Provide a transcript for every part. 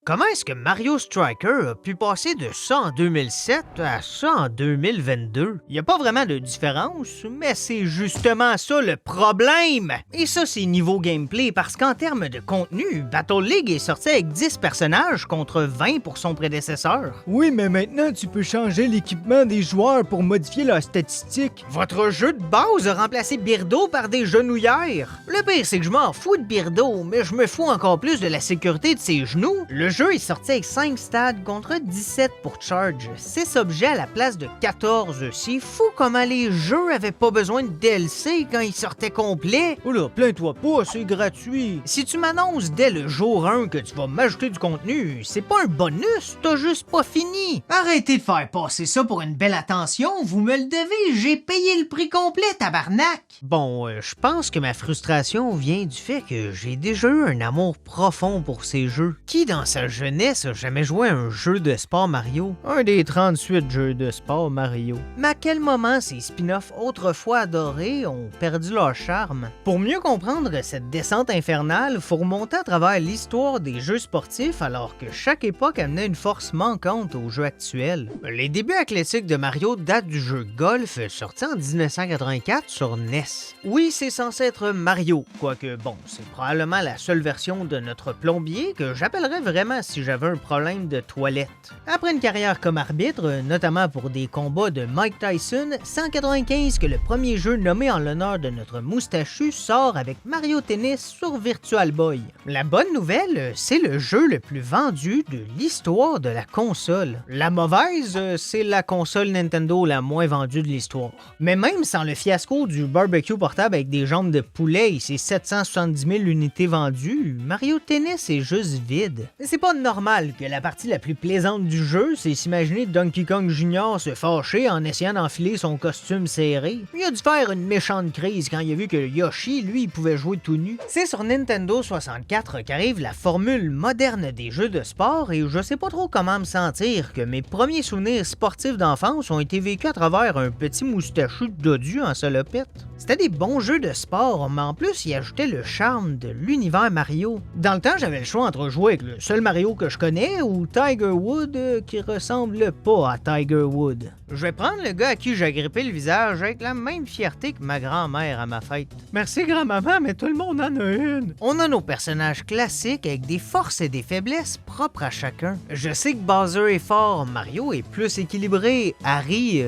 Comment est-ce que Mario Striker a pu passer de ça en 2007 à ça en 2022? Il n'y a pas vraiment de différence, mais c'est justement ça le problème! Et ça, c'est niveau gameplay, parce qu'en termes de contenu, Battle League est sorti avec 10 personnages contre 20 pour son prédécesseur. Oui, mais maintenant, tu peux changer l'équipement des joueurs pour modifier leurs statistiques. Votre jeu de base a remplacé Birdo par des genouillères. Le pire, c'est que je m'en fous de Birdo, mais je me fous encore plus de la sécurité de ses genoux. Le jeu est sorti avec 5 stades contre 17 pour Charge, 6 objets à la place de 14. C'est fou comment les jeux avaient pas besoin de DLC quand ils sortaient complets. Oh là, plains-toi pas, c'est gratuit. Si tu m'annonces dès le jour 1 que tu vas m'ajouter du contenu, c'est pas un bonus, t'as juste pas fini. Arrêtez de faire passer ça pour une belle attention, vous me le devez, j'ai payé le prix complet, tabarnak! Bon, je pense que ma frustration vient du fait que j'ai déjà eu un amour profond pour ces jeux. Qui dans sa jeunesse a jamais joué à un jeu de sport Mario? Un des 38 jeux de sport Mario. Mais à quel moment ces spin-offs autrefois adorés ont perdu leur charme? Pour mieux comprendre cette descente infernale, faut remonter à travers l'histoire des jeux sportifs alors que chaque époque amenait une force manquante aux jeux actuels. Les débuts athlétiques de Mario datent du jeu Golf sorti en 1984 sur NES. Oui, c'est censé être Mario, quoique bon, c'est probablement la seule version de notre plombier que j'appellerais vraiment si j'avais un problème de toilette. Après une carrière comme arbitre, notamment pour des combats de Mike Tyson, c'est en 95 que le premier jeu nommé en l'honneur de notre moustachu sort avec Mario Tennis sur Virtual Boy. La bonne nouvelle, c'est le jeu le plus vendu de l'histoire de la console. La mauvaise, c'est la console Nintendo la moins vendue de l'histoire. Mais même sans le fiasco du barbecue portable avec des jambes de poulet et ses 770 000 unités vendues, Mario Tennis est juste vide. C'est pas normal que la partie la plus plaisante du jeu, c'est s'imaginer Donkey Kong Jr. se fâcher en essayant d'enfiler son costume serré. Il a dû faire une méchante crise quand il a vu que Yoshi, lui, il pouvait jouer tout nu. C'est sur Nintendo 64 qu'arrive la formule moderne des jeux de sport et je sais pas trop comment me sentir que mes premiers souvenirs sportifs d'enfance ont été vécus à travers un petit moustachu dodu en salopette. C'était des bons jeux de sport, mais en plus, ils ajoutaient le charme de l'univers Mario. Dans le temps, j'avais le choix entre jouer avec le seul Mario que je connais ou Tiger Wood qui ressemble pas à Tiger Wood. Je vais prendre le gars à qui j'ai agrippé le visage avec la même fierté que ma grand-mère à ma fête. Merci grand-maman, mais tout le monde en a une. On a nos personnages classiques avec des forces et des faiblesses propres à chacun. Je sais que Bowser est fort, Mario est plus équilibré, Harry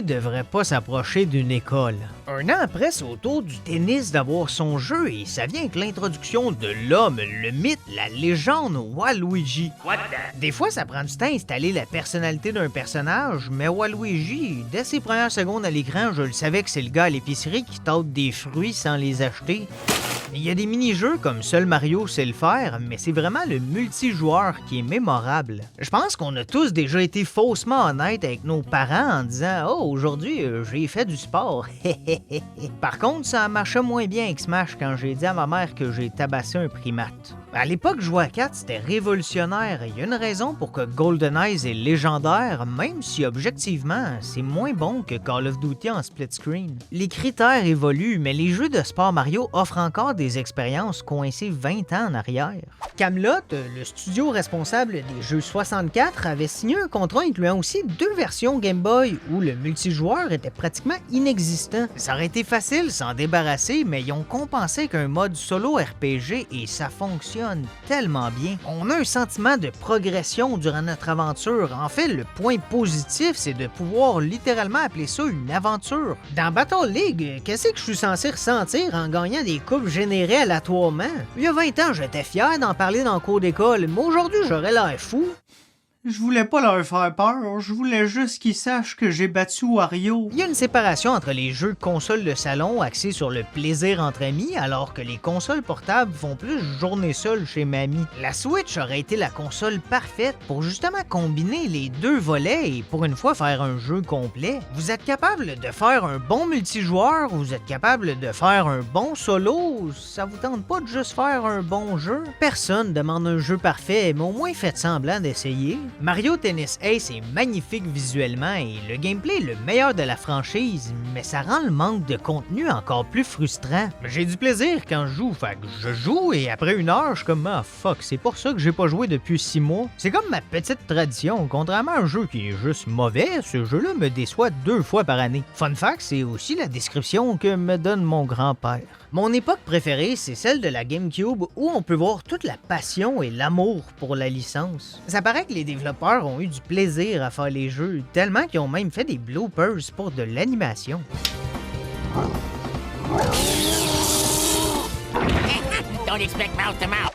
devrait pas s'approcher d'une école. Un an après, c'est au tour du tennis d'avoir son jeu et ça vient avec l'introduction de l'homme, le mythe, la légende Waluigi. Des fois, ça prend du temps à installer la personnalité d'un personnage, mais Waluigi, dès ses premières secondes à l'écran, je le savais que c'est le gars à l'épicerie qui tâte des fruits sans les acheter. Il y a des mini-jeux comme seul Mario sait le faire, mais c'est vraiment le multijoueur qui est mémorable. Je pense qu'on a tous déjà été faussement honnêtes avec nos parents en disant « Oh, aujourd'hui, j'ai fait du sport. » Par contre, ça marchait moins bien avec Smash quand j'ai dit à ma mère que j'ai tabassé un primate. À l'époque, jouer à 4, c'était révolutionnaire. Il y a une raison pour que GoldenEye est légendaire, même si objectivement, c'est moins bon que Call of Duty en split screen. Les critères évoluent, mais les jeux de sport Mario offrent encore des expériences coincées 20 ans en arrière. Camelot, le studio responsable des jeux 64, avait signé un contrat incluant aussi 2 versions Game Boy où le multijoueur était pratiquement inexistant. Ça aurait été facile s'en débarrasser, mais ils ont compensé avec un mode solo RPG et ça fonctionne tellement bien. On a un sentiment de progression durant notre aventure. En fait, le point positif, c'est de pouvoir littéralement appeler ça une aventure. Dans Battle League, qu'est-ce que je suis censé ressentir en gagnant des coupes générées aléatoirement? Il y a 20 ans, j'étais fier d'en parler dans le cours d'école, mais aujourd'hui, j'aurais l'air fou. Je voulais pas leur faire peur, je voulais juste qu'ils sachent que j'ai battu Wario. Il y a une séparation entre les jeux de consoles de salon axés sur le plaisir entre amis, alors que les consoles portables font plus journée seule chez mamie. La Switch aurait été la console parfaite pour justement combiner les 2 volets et pour une fois faire un jeu complet. Vous êtes capable de faire un bon multijoueur, vous êtes capable de faire un bon solo, ça vous tente pas de juste faire un bon jeu? Personne demande un jeu parfait, mais au moins faites semblant d'essayer. Mario Tennis Ace est magnifique visuellement et le gameplay est le meilleur de la franchise, mais ça rend le manque de contenu encore plus frustrant. J'ai du plaisir quand je joue, fait que je joue et après une heure, je suis comme « Ah fuck, c'est pour ça que j'ai pas joué depuis 6 mois. » C'est comme ma petite tradition, contrairement à un jeu qui est juste mauvais, ce jeu-là me déçoit 2 fois par année. Fun fact, c'est aussi la description que me donne mon grand-père. Mon époque préférée, c'est celle de la GameCube où on peut voir toute la passion et l'amour pour la licence. Ça paraît que les développeurs ont eu du plaisir à faire les jeux, tellement qu'ils ont même fait des bloopers pour de l'animation.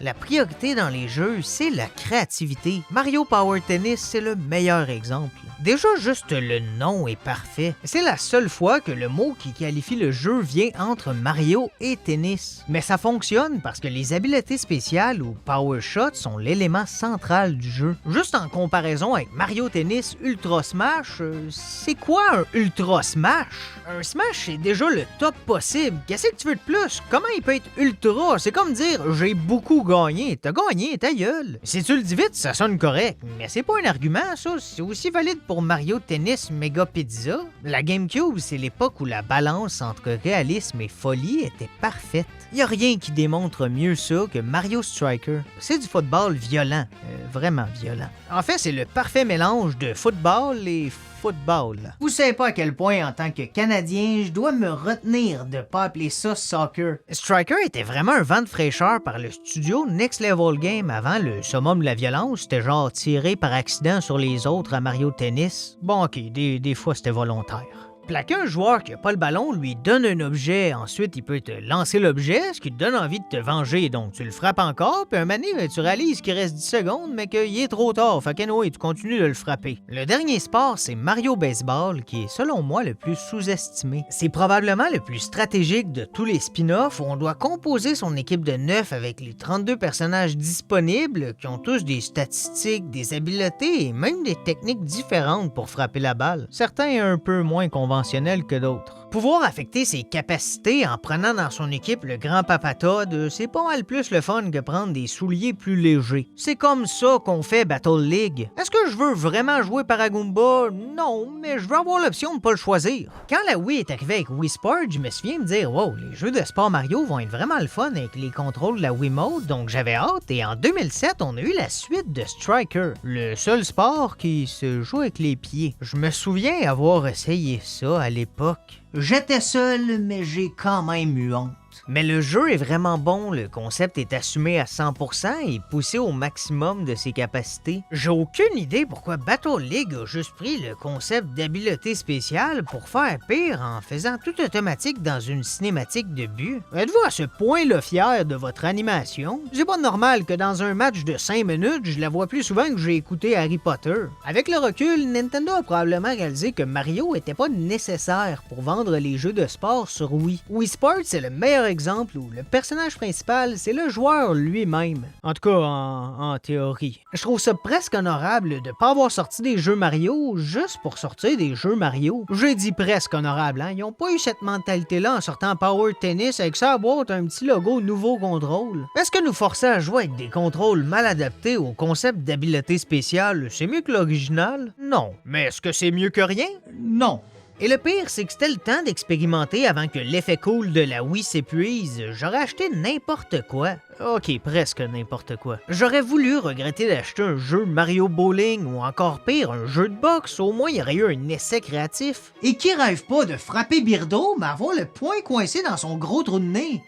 La priorité dans les jeux, c'est la créativité. Mario Power Tennis, c'est le meilleur exemple. Déjà, juste le nom est parfait. C'est la seule fois que le mot qui qualifie le jeu vient entre Mario et tennis. Mais ça fonctionne parce que les habiletés spéciales ou Power Shot sont l'élément central du jeu. Juste en comparaison avec Mario Tennis Ultra Smash, c'est quoi un Ultra Smash? Un Smash, c'est déjà le top possible. Qu'est-ce que tu veux de plus? Comment il peut être ultra? C'est comme dire « j'ai beaucoup gagné ». T'as gagné, ta gueule. Si tu le dis vite, ça sonne correct. Mais c'est pas un argument, ça. C'est aussi valide pour Mario Tennis Mega Pizza. La GameCube, c'est l'époque où la balance entre réalisme et folie était parfaite. Y a rien qui démontre mieux ça que Mario Striker. C'est du football violent. Vraiment violent. En fait, c'est le parfait mélange de football et football. Vous savez pas à quel point, en tant que Canadien, je dois me retenir de pas appeler ça soccer. Striker était vraiment un vent de fraîcheur par le studio Next Level Game avant le summum de la violence. C'était genre tirer par accident sur les autres à Mario Tennis. Bon, ok, des fois c'était volontaire. Plaquer un joueur qui n'a pas le ballon lui donne un objet, ensuite il peut te lancer l'objet, ce qui te donne envie de te venger, donc tu le frappes encore, puis un moment donné, tu réalises qu'il reste 10 secondes, mais qu'il est trop tard, fait qu'anyway, tu continues de le frapper. Le dernier sport, c'est Mario Baseball, qui est selon moi le plus sous-estimé. C'est probablement le plus stratégique de tous les spin-offs où on doit composer son équipe de 9 avec les 32 personnages disponibles, qui ont tous des statistiques, des habiletés et même des techniques différentes pour frapper la balle. Certains un peu moins conventionnels que d'autres. Pouvoir affecter ses capacités en prenant dans son équipe le grand Papa Todd, c'est pas mal plus le fun que prendre des souliers plus légers. C'est comme ça qu'on fait Battle League. Est-ce que je veux vraiment jouer Paragumba? Non, mais je veux avoir l'option de pas le choisir. Quand la Wii est arrivée avec Wii Sport, je me souviens me dire « Wow, les jeux de sport Mario vont être vraiment le fun avec les contrôles de la Wiimote », donc j'avais hâte, et en 2007, on a eu la suite de Striker, le seul sport qui se joue avec les pieds. Je me souviens avoir essayé ça à l'époque. J'étais seul, mais j'ai quand même eu honte. Mais le jeu est vraiment bon, le concept est assumé à 100% et poussé au maximum de ses capacités. J'ai aucune idée pourquoi Battle League a juste pris le concept d'habileté spéciale pour faire pire en faisant tout automatique dans une cinématique de but. Êtes-vous à ce point-là fier de votre animation? C'est pas normal que dans un match de 5 minutes, je la vois plus souvent que j'ai écouté Harry Potter. Avec le recul, Nintendo a probablement réalisé que Mario était pas nécessaire pour vendre les jeux de sport sur Wii. Wii Sports, c'est le meilleur exemple où le personnage principal, c'est le joueur lui-même. En tout cas, en théorie. Je trouve ça presque honorable de pas avoir sorti des jeux Mario juste pour sortir des jeux Mario. J'ai dit presque honorable, hein? Ils ont pas eu cette mentalité-là en sortant Power Tennis avec ça à boîte un petit logo nouveau contrôle. Est-ce que nous forcer à jouer avec des contrôles mal adaptés au concept d'habileté spéciale, c'est mieux que l'original? Non. Mais est-ce que c'est mieux que rien? Non. Et le pire, c'est que c'était le temps d'expérimenter avant que l'effet cool de la Wii s'épuise. J'aurais acheté n'importe quoi. Ok, presque n'importe quoi. J'aurais voulu regretter d'acheter un jeu Mario Bowling ou encore pire, un jeu de boxe. Au moins, il y aurait eu un essai créatif. Et qui rêve pas de frapper Birdo, mais avoir le poing coincé dans son gros trou de nez?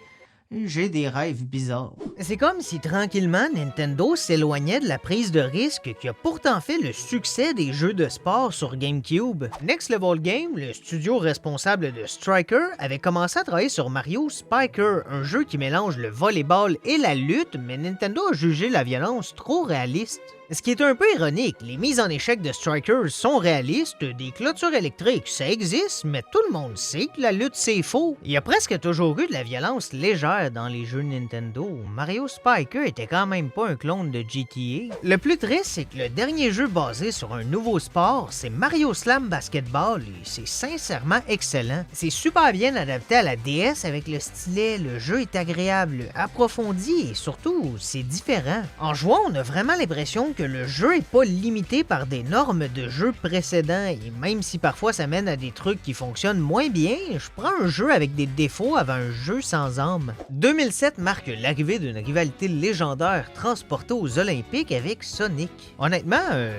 J'ai des rêves bizarres. C'est comme si tranquillement Nintendo s'éloignait de la prise de risque qui a pourtant fait le succès des jeux de sport sur GameCube. Next Level Game, le studio responsable de Striker, avait commencé à travailler sur Mario Spiker, un jeu qui mélange le volleyball et la lutte, mais Nintendo a jugé la violence trop réaliste. Ce qui est un peu ironique, les mises en échec de Strikers sont réalistes, des clôtures électriques ça existe, mais tout le monde sait que la lutte c'est faux. Il y a presque toujours eu de la violence légère populaire dans les jeux Nintendo, Mario Spiker était quand même pas un clone de GTA. Le plus triste, c'est que le dernier jeu basé sur un nouveau sport, c'est Mario Slam Basketball et c'est sincèrement excellent. C'est super bien adapté à la DS avec le stylet, le jeu est agréable, approfondi et surtout, c'est différent. En jouant, on a vraiment l'impression que le jeu est pas limité par des normes de jeux précédents et même si parfois ça mène à des trucs qui fonctionnent moins bien, je prends un jeu avec des défauts avant un jeu sans âme. 2007 marque l'arrivée d'une rivalité légendaire transportée aux Olympiques avec Sonic. Honnêtement,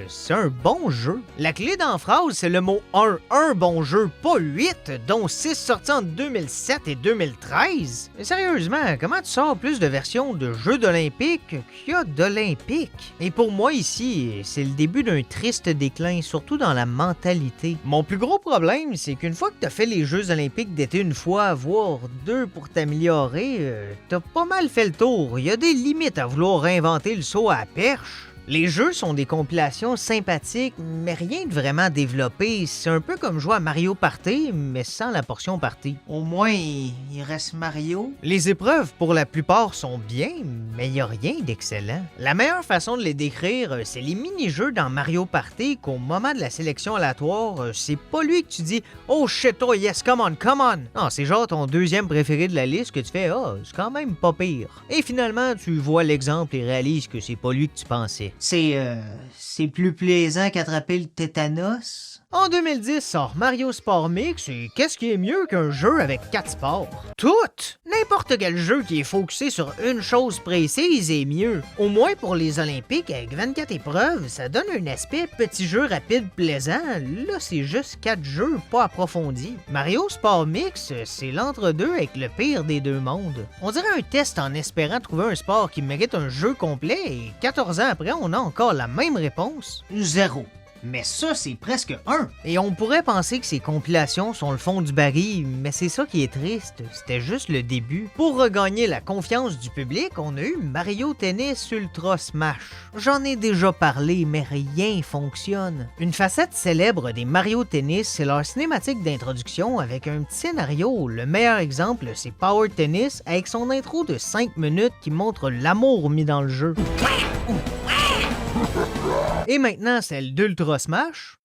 c'est un bon jeu. La clé d'emphase, c'est le mot un bon jeu, pas 8, dont 6 sortis en 2007 et 2013. Mais sérieusement, comment tu sors plus de versions de jeux d'Olympiques qu'il y a d'Olympiques? Et pour moi ici, c'est le début d'un triste déclin, surtout dans la mentalité. Mon plus gros problème, c'est qu'une fois que tu as fait les Jeux olympiques d'été une fois, voire deux pour t'améliorer, t'as pas mal fait le tour. Il y a des limites à vouloir réinventer le saut à la perche. Les jeux sont des compilations sympathiques, mais rien de vraiment développé. C'est un peu comme jouer à Mario Party, mais sans la portion party. Au moins, il reste Mario. Les épreuves, pour la plupart, sont bien, mais il n'y a rien d'excellent. La meilleure façon de les décrire, c'est les mini-jeux dans Mario Party qu'au moment de la sélection aléatoire, c'est pas lui que tu dis « Oh shit, oh yes, come on, come on ». Non, c'est genre ton deuxième préféré de la liste que tu fais « Ah, c'est quand même pas pire ». Et finalement, tu vois l'exemple et réalises que c'est pas lui que tu pensais. C'est plus plaisant qu'attraper le tétanos. En 2010 sort Mario Sport Mix et qu'est-ce qui est mieux qu'un jeu avec 4 sports? Tout! N'importe quel jeu qui est focusé sur une chose précise est mieux. Au moins pour les Olympiques avec 24 épreuves, ça donne un aspect petit jeu rapide plaisant. Là, c'est juste 4 jeux pas approfondis. Mario Sport Mix, c'est l'entre-deux avec le pire des deux mondes. On dirait un test en espérant trouver un sport qui mérite un jeu complet et 14 ans après, on a encore la même réponse. 0. Mais ça, c'est presque 1. Et on pourrait penser que ces compilations sont le fond du baril, mais c'est ça qui est triste. C'était juste le début. Pour regagner la confiance du public, on a eu Mario Tennis Ultra Smash. J'en ai déjà parlé, mais rien fonctionne. Une facette célèbre des Mario Tennis, c'est leur cinématique d'introduction avec un petit scénario. Le meilleur exemple, c'est Power Tennis avec son intro de 5 minutes qui montre l'amour mis dans le jeu. Et maintenant, celle d'Ultra Smash.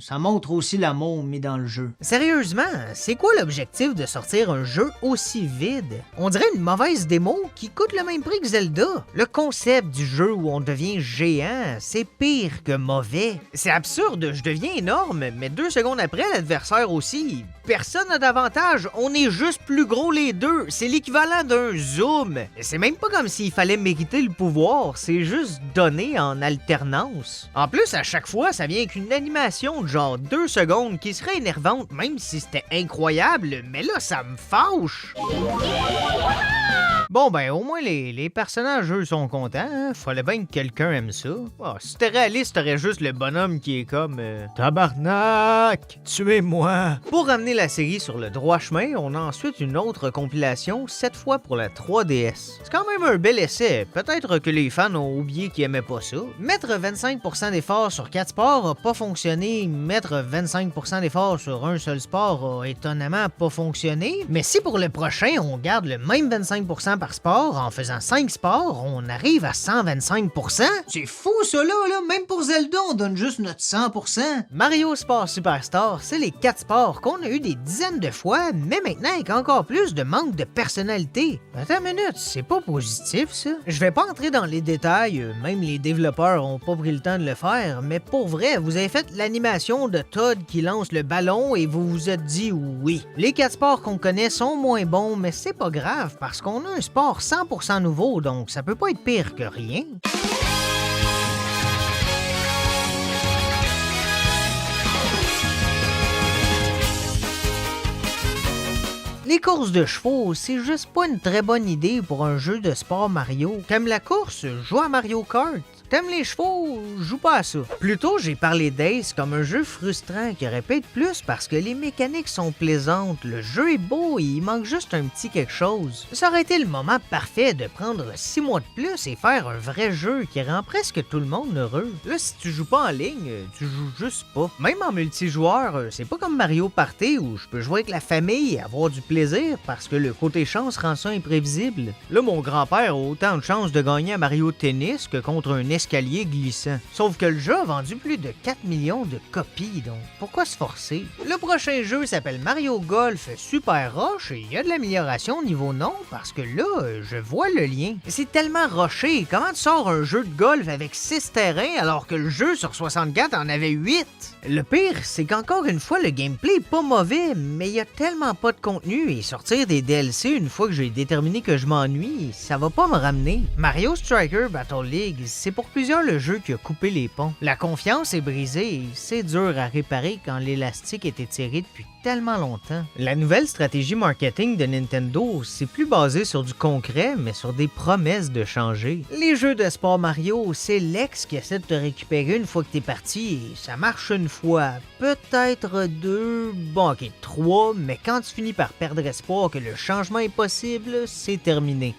Ça montre aussi l'amour mis dans le jeu. Sérieusement, c'est quoi l'objectif de sortir un jeu aussi vide? On dirait une mauvaise démo qui coûte le même prix que Zelda. Le concept du jeu où on devient géant, c'est pire que mauvais. C'est absurde, je deviens énorme, mais 2 secondes après, l'adversaire aussi. Personne n'a d'avantage, on est juste plus gros les deux. C'est l'équivalent d'un zoom. C'est même pas comme s'il fallait mériter le pouvoir, c'est juste donné en alternance. En plus, à chaque fois, ça vient avec une animation de genre 2 secondes qui serait énervante même si c'était incroyable, mais là, ça me fâche. Bon, ben, au moins, les personnages, eux, sont contents. Hein? Fallait bien que quelqu'un aime ça. Oh, si c'était réaliste, t'aurais juste le bonhomme qui est comme... Tabarnak! Tuez-moi! Pour ramener la série sur le droit chemin, on a ensuite une autre compilation, cette fois pour la 3DS. C'est quand même un bel essai. Peut-être que les fans ont oublié qu'ils aimaient pas ça. Mettre 25% d'efforts sur 4 sports a pas fonctionné. Mettre 25% d'efforts sur un seul sport a étonnamment pas fonctionné. Mais si pour le prochain, on garde le même 25% par sport, en faisant 5 sports, on arrive à 125%. C'est fou ça là, même pour Zelda, on donne juste notre 100%. Mario Sport Superstar, c'est les 4 sports qu'on a eu des dizaines de fois, mais maintenant avec encore plus de manque de personnalité. Attends une minute, c'est pas positif ça. Je vais pas entrer dans les détails, même les développeurs ont pas pris le temps de le faire, mais pour vrai, vous avez fait l'animation de Todd qui lance le ballon et vous vous êtes dit oui. Les 4 sports qu'on connaît sont moins bons, mais c'est pas grave parce qu'on a un sport 100% nouveau, donc ça peut pas être pire que rien. Les courses de chevaux, c'est juste pas une très bonne idée pour un jeu de sport Mario. T'aimes la course? Joue à Mario Kart. t'aimes les chevaux, joue pas à ça. Plutôt, j'ai parlé d'Ace comme un jeu frustrant qui aurait pu être plus parce que les mécaniques sont plaisantes, le jeu est beau et il manque juste un petit quelque chose. Ça aurait été le moment parfait de prendre 6 mois de plus et faire un vrai jeu qui rend presque tout le monde heureux. Là, si tu joues pas en ligne, tu joues juste pas. Même en multijoueur, c'est pas comme Mario Party où je peux jouer avec la famille et avoir du plaisir parce que le côté chance rend ça imprévisible. Là, mon grand-père a autant de chances de gagner à Mario Tennis que contre un escalier glissant. Sauf que le jeu a vendu plus de 4 millions de copies, donc pourquoi se forcer? Le prochain jeu s'appelle Mario Golf Super Rush et il y a de l'amélioration au niveau nom parce que là, je vois le lien. C'est tellement rushé, comment tu sors un jeu de golf avec 6 terrains alors que le jeu sur 64 en avait 8? Le pire, c'est qu'encore une fois, le gameplay est pas mauvais, mais il y a tellement pas de contenu et sortir des DLC une fois que j'ai déterminé que je m'ennuie, ça va pas me ramener. Mario Striker Battle League, c'est pour plusieurs le jeu qui a coupé les ponts. La confiance est brisée et c'est dur à réparer quand l'élastique est étiré depuis tellement longtemps. La nouvelle stratégie marketing de Nintendo, c'est plus basé sur du concret, mais sur des promesses de changer. Les jeux de sport Mario, c'est l'ex qui essaie de te récupérer une fois que t'es parti et ça marche une fois, peut-être deux, bon ok, trois, mais quand tu finis par perdre espoir que le changement est possible, c'est terminé.